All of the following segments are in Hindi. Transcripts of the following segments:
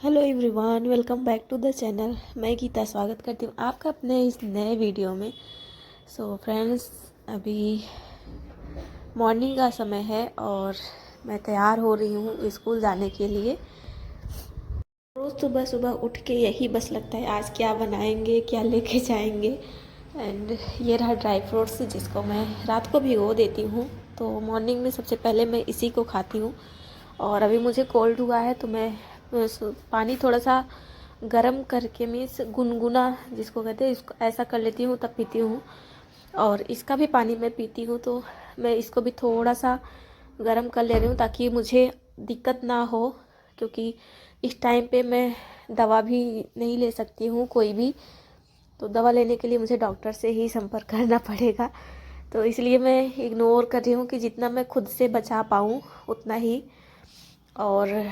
Hello everyone, welcome back to the channel. मैं गीता स्वागत करती हूँ आपका अपने इस नए वीडियो में। सो फ्रेंड्स, अभी मॉर्निंग का समय है और मैं तैयार हो रही हूँ स्कूल जाने के लिए। रोज़ सुबह सुबह उठ के यही बस लगता है आज क्या बनाएंगे, क्या लेके जाएंगे। एंड ये रहा ड्राई फ्रूट्स जिसको मैं रात को भिगो देती हूँ, तो मॉर्निंग में सबसे पहले मैं इसी को खाती हूँ। और अभी मुझे कोल्ड हुआ है तो मैं पानी थोड़ा सा गरम करके मीन्स गुनगुना जिसको कहते हैं इसको ऐसा कर लेती हूँ तब पीती हूँ। और इसका भी पानी मैं पीती हूँ, तो मैं इसको भी थोड़ा सा गरम कर ले रही हूँ ताकि मुझे दिक्कत ना हो, क्योंकि इस टाइम पे मैं दवा भी नहीं ले सकती हूँ कोई भी। तो दवा लेने के लिए मुझे डॉक्टर से ही संपर्क करना पड़ेगा, तो इसलिए मैं इग्नोर कर रही हूँ कि जितना मैं खुद से बचा पाऊँ उतना ही। और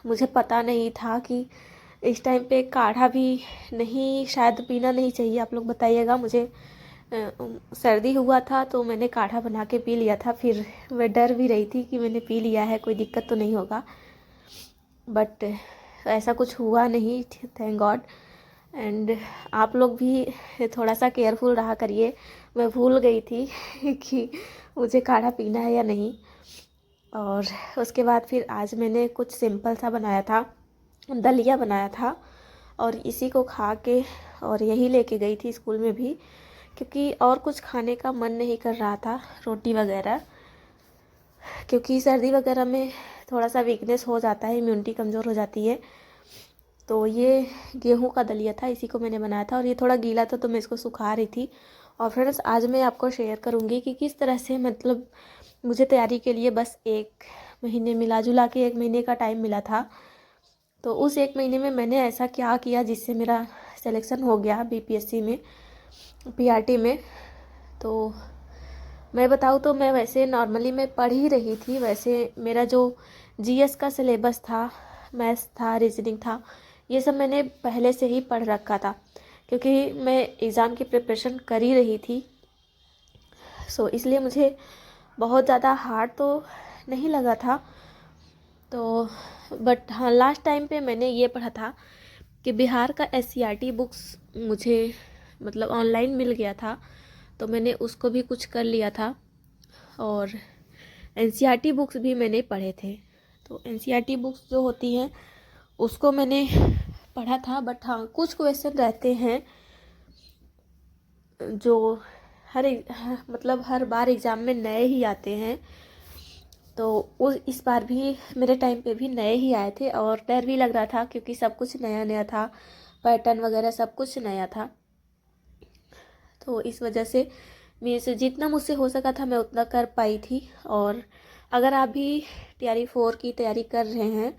मुझे पता नहीं था कि इस टाइम पे काढ़ा भी नहीं शायद पीना नहीं चाहिए। आप लोग बताइएगा। मुझे सर्दी हुआ था तो मैंने काढ़ा बना के पी लिया था, फिर मैं डर भी रही थी कि मैंने पी लिया है कोई दिक्कत तो नहीं होगा, बट ऐसा कुछ हुआ नहीं, थैंक गॉड। एंड आप लोग भी थोड़ा सा केयरफुल रहा करिए। मैं भूल गई थी कि मुझे काढ़ा पीना है या नहीं। और उसके बाद फिर आज मैंने कुछ सिंपल सा बनाया था, दलिया बनाया था, और इसी को खा के और यही लेके गई थी स्कूल में भी, क्योंकि और कुछ खाने का मन नहीं कर रहा था, रोटी वगैरह, क्योंकि सर्दी वगैरह में थोड़ा सा वीकनेस हो जाता है, इम्यूनिटी कमज़ोर हो जाती है। तो ये गेहूं का दलिया था, इसी को मैंने बनाया था, और ये थोड़ा गीला था तो मैं इसको सुखा रही थी। और फ्रेंड्स, आज मैं आपको शेयर करूंगी कि किस तरह से मतलब मुझे तैयारी के लिए बस 1 महीने, मिला जुला के 1 महीने का टाइम मिला था। तो उस 1 महीने में मैंने ऐसा क्या किया जिससे मेरा सिलेक्शन हो गया बीपीएससी में, पीआरटी में। तो मैं बताऊँ तो मैं वैसे नॉर्मली मैं पढ़ ही रही थी। वैसे मेरा जो जीएस का सिलेबस था, मैथ्स था, रीजनिंग था, ये सब मैंने पहले से ही पढ़ रखा था, क्योंकि मैं एग्ज़ाम की प्रिपरेशन कर ही रही थी। सो इसलिए मुझे बहुत ज़्यादा हार्ड तो नहीं लगा था। तो बट हाँ, लास्ट टाइम पे मैंने ये पढ़ा था कि बिहार का एससीईआरटी बुक्स मुझे मतलब ऑनलाइन मिल गया था, तो मैंने उसको भी कुछ कर लिया था। और एनसीईआरटी बुक्स भी मैंने पढ़े थे। तो एनसीईआरटी बुक्स जो होती हैं उसको मैंने पढ़ा था, बट हाँ कुछ क्वेश्चन रहते हैं जो मतलब हर बार एग्ज़ाम में नए ही आते हैं। तो उस इस बार भी मेरे टाइम पे भी नए ही आए थे और डर भी लग रहा था, क्योंकि सब कुछ नया नया था, पैटर्न वगैरह सब कुछ नया था। तो इस वजह से मेरे से जितना मुझसे हो सका था मैं उतना कर पाई थी। और अगर आप भी TRE 4 की तैयारी कर रहे हैं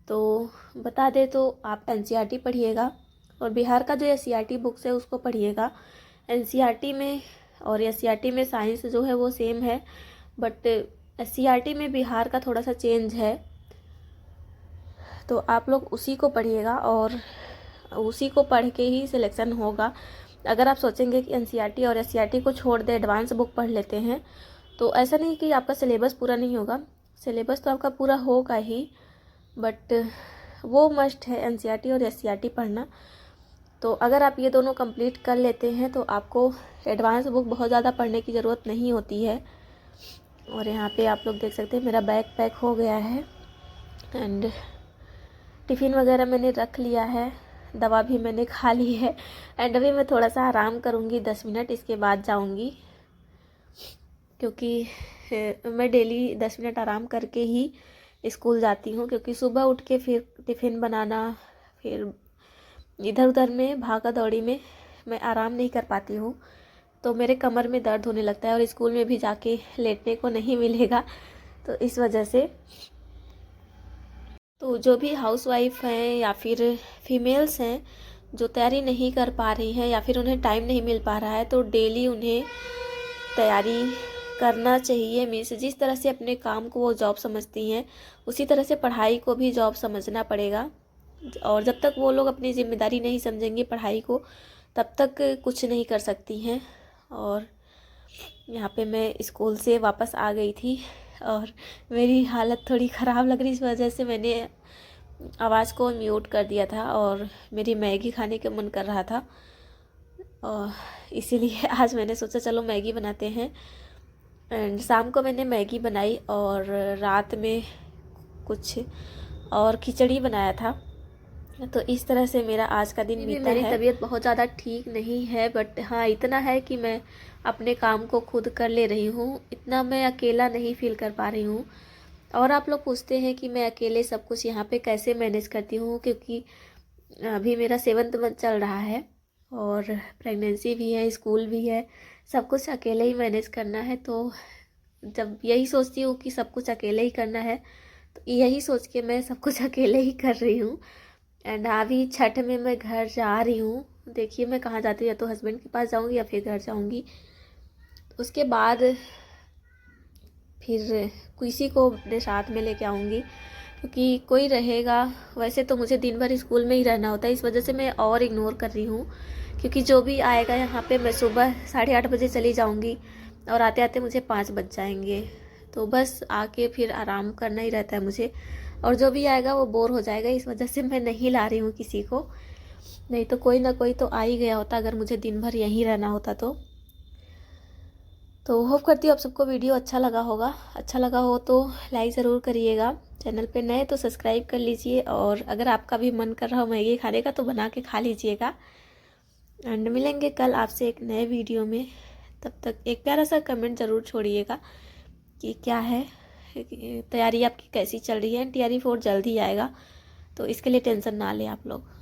तो बता दें तो आप एनसीईआरटी पढ़िएगा, और बिहार का जो एससीईआरटी बुक्स है उसको पढ़िएगा। एनसीईआरटी में और एससीईआरटी में साइंस जो है वो सेम है, बट एससीईआरटी में बिहार का थोड़ा सा चेंज है, तो आप लोग उसी को पढ़िएगा और उसी को पढ़ के ही सिलेक्शन होगा। अगर आप सोचेंगे कि एनसीईआरटी और एससीईआरटी को छोड़ दे, एडवांस बुक पढ़ लेते हैं, तो ऐसा नहीं कि आपका सिलेबस पूरा नहीं होगा। सिलेबस तो आपका पूरा होगा ही, बट वो मस्ट है एनसीईआरटी और एससीईआरटी पढ़ना। तो अगर आप ये दोनों कंप्लीट कर लेते हैं तो आपको एडवांस बुक बहुत ज़्यादा पढ़ने की ज़रूरत नहीं होती है। और यहाँ पे आप लोग देख सकते हैं मेरा बैग पैक हो गया है, एंड टिफ़िन वगैरह मैंने रख लिया है, दवा भी मैंने खा ली है। एंड अभी मैं थोड़ा सा आराम करूँगी 10 मिनट, इसके बाद जाऊँगी, क्योंकि मैं डेली 10 मिनट आराम करके ही स्कूल जाती हूँ, क्योंकि सुबह उठ के फिर टिफ़िन बनाना, फिर इधर उधर में भागा दौड़ी में मैं आराम नहीं कर पाती हूँ, तो मेरे कमर में दर्द होने लगता है और स्कूल में भी जाके लेटने को नहीं मिलेगा। तो इस वजह से तो जो भी हाउसवाइफ हैं या फिर फीमेल्स हैं जो तैयारी नहीं कर पा रही हैं या फिर उन्हें टाइम नहीं मिल पा रहा है, तो डेली उन्हें तैयारी करना चाहिए। मीन्स जिस तरह से अपने काम को वो जॉब समझती हैं उसी तरह से पढ़ाई को भी जॉब समझना पड़ेगा। और जब तक वो लोग अपनी जिम्मेदारी नहीं समझेंगी पढ़ाई को, तब तक कुछ नहीं कर सकती हैं। और यहाँ पे मैं स्कूल से वापस आ गई थी और मेरी हालत थोड़ी ख़राब लग रही, इस वजह से मैंने आवाज़ को म्यूट कर दिया था और मेरी मैगी खाने का मन कर रहा था, और इसीलिए आज मैंने सोचा चलो मैगी बनाते हैं। एंड शाम को मैंने मैगी बनाई और रात में कुछ और खिचड़ी बनाया था। तो इस तरह से मेरा आज का दिन बीता है। मेरी तबीयत बहुत ज़्यादा ठीक नहीं है, बट हाँ इतना है कि मैं अपने काम को खुद कर ले रही हूँ, इतना मैं अकेला नहीं फील कर पा रही हूँ। और आप लोग पूछते हैं कि मैं अकेले सब कुछ यहाँ पे कैसे मैनेज करती हूँ, क्योंकि अभी मेरा 7th मंथ चल रहा है और प्रेगनेंसी भी है, स्कूल भी है, सब कुछ अकेले ही मैनेज करना है। तो जब यही सोचती हूँ कि सब कुछ अकेले ही करना है, तो यही सोच के मैं सब कुछ अकेले ही कर रही हूँ। एंड अभी छठ में मैं घर जा रही हूँ। देखिए मैं कहाँ जाती हूँ, या तो हस्बैंड के पास जाऊँगी या फिर घर जाऊँगी। उसके बाद फिर किसी को अपने साथ में लेके आऊँगी, क्योंकि कोई रहेगा। वैसे तो मुझे दिन भर स्कूल में ही रहना होता है, इस वजह से मैं और इग्नोर कर रही हूँ, क्योंकि जो भी आएगा यहाँ पे मैं सुबह 8:30 बजे चली जाऊँगी और आते आते मुझे 5 बज जाएंगे। तो बस आके फिर आराम करना ही रहता है मुझे, और जो भी आएगा वो बोर हो जाएगा, इस वजह से मैं नहीं ला रही हूँ किसी को। नहीं तो कोई ना कोई तो आ ही गया होता अगर मुझे दिन भर यहीं रहना होता तो होप करती हूँ आप सबको वीडियो अच्छा लगा होगा। अच्छा लगा हो तो लाइक ज़रूर करिएगा, चैनल पे नए तो सब्सक्राइब कर लीजिए, और अगर आपका भी मन कर रहा हो मैगी खाने का तो बना के खा लीजिएगा। एंड मिलेंगे कल आपसे एक नए वीडियो में। तब तक एक प्यारा सा कमेंट ज़रूर छोड़िएगा कि क्या है, तैयारी आपकी कैसी चल रही है। TRE 4 जल्द ही आएगा, तो इसके लिए टेंशन ना लें आप लोग।